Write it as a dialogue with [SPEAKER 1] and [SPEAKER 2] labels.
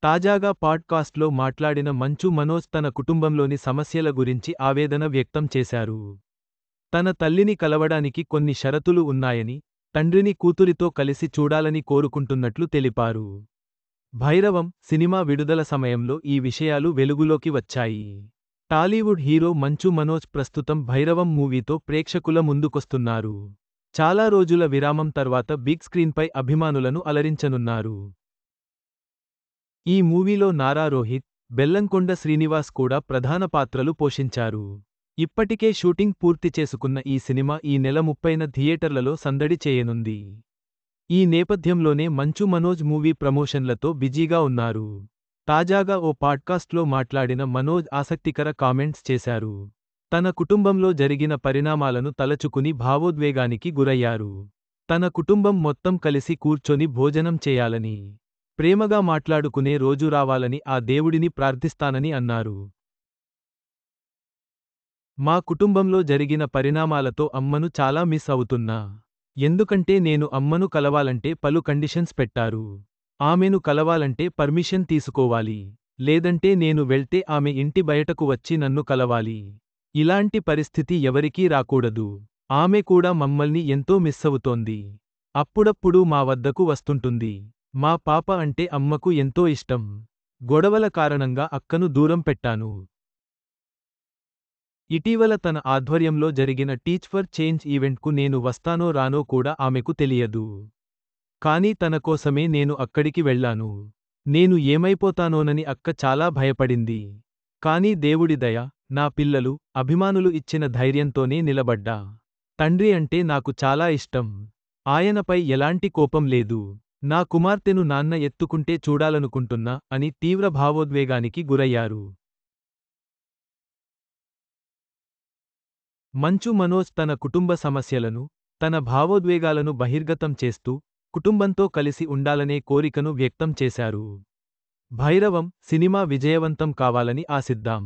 [SPEAKER 1] తాజాగా పాడ్కాస్ట్లో మాట్లాడిన మంచు మనోజ్ తన కుటుంబంలోని సమస్యల గురించి ఆవేదన వ్యక్తం చేశారు. తన తల్లిని కలవడానికి కొన్ని షరతులు ఉన్నాయని, తండ్రిని కూతురితో కలిసి చూడాలని కోరుకుంటున్నట్లు తెలిపారు. భైరవం సినిమా విడుదల సమయంలో ఈ విషయాలు వెలుగులోకి వచ్చాయి. టాలీవుడ్ హీరో మంచు మనోజ్ ప్రస్తుతం భైరవం మూవీతో ప్రేక్షకుల ముందుకొస్తున్నారు. చాలా రోజుల విరామం తర్వాత బిగ్ స్క్రీన్పై అభిమానులను అలరించనున్నారు. ఈ మూవీలో నారా రోహిత్, బెల్లంకొండ శ్రీనివాస్ కూడా ప్రధాన పాత్రలు పోషించారు. ఇప్పటికే షూటింగ్ పూర్తి చేసుకున్న ఈ సినిమా ఈ నెల 30న థియేటర్లలో సందడి చేయనుంది. ఈ నేపథ్యంలోనే మంచు మనోజ్ మూవీ ప్రమోషన్లతో బిజీగా ఉన్నారు. తాజాగా ఓ పాడ్కాస్ట్లో మాట్లాడిన మనోజ్ ఆసక్తికర కామెంట్స్ చేశారు. తన కుటుంబంలో జరిగిన పరిణామాలను తలచుకుని భావోద్వేగానికి గురయ్యారు. తన కుటుంబం మొత్తం కలిసి కూర్చొని భోజనం చేయాలని, ప్రేమగా మాట్లాడుకునే రోజు రావాలని ఆ దేవుడిని ప్రార్థిస్తానని అన్నారు. మా కుటుంబంలో జరిగిన పరిణామాలతో అమ్మను చాలా మిస్ అవుతున్నా. ఎందుకంటే నేను అమ్మను కలవాలంటే పలు కండిషన్స్ పెట్టారు. ఆమెను కలవాలంటే పర్మిషన్ తీసుకోవాలి. లేదంటే నేను వెళ్తే ఆమె ఇంటి బయటకు వచ్చి నన్ను కలవాలి. ఇలాంటి పరిస్థితి ఎవరికీ రాకూడదు. ఆమె కూడా మమ్మల్ని ఎంతో మిస్సవుతోంది. అప్పుడప్పుడు మా వద్దకు వస్తుంటుంది. మా పాప అంటే అమ్మకు ఎంతో ఇష్టం. గొడవల కారణంగా అక్కను దూరం పెట్టాను. ఇటీవల తన ఆధ్వర్యంలో జరిగిన టీచ్ ఫర్ చేంజ్ ఈవెంట్కు నేను వస్తానో రానో కూడా ఆమెకు తెలియదు. కానీ తన కోసమే నేను అక్కడికి వెళ్లాను. నేను ఏమైపోతానోనని అక్క చాలా భయపడింది. కానీ దేవుడి దయ, నా పిల్లలు, అభిమానులు ఇచ్చిన ధైర్యంతోనే నిలబడ్డా. తండ్రి అంటే నాకు చాలా ఇష్టం. ఆయనపై ఎలాంటి కోపం లేదు. నా కుమార్తెను నాన్న ఎత్తుకుంటే చూడాలనుకుంటున్నా అని తీవ్ర భావోద్వేగానికి గురయ్యారు. మంచు మనోజ్ తన కుటుంబ సమస్యలను, తన భావోద్వేగాలను బహిర్గతం చేస్తూ, కుటుంబంతో కలిసి ఉండాలనే కోరికను వ్యక్తం చేశారు. భైరవం సినిమా విజయవంతం కావాలని ఆశిద్దాం.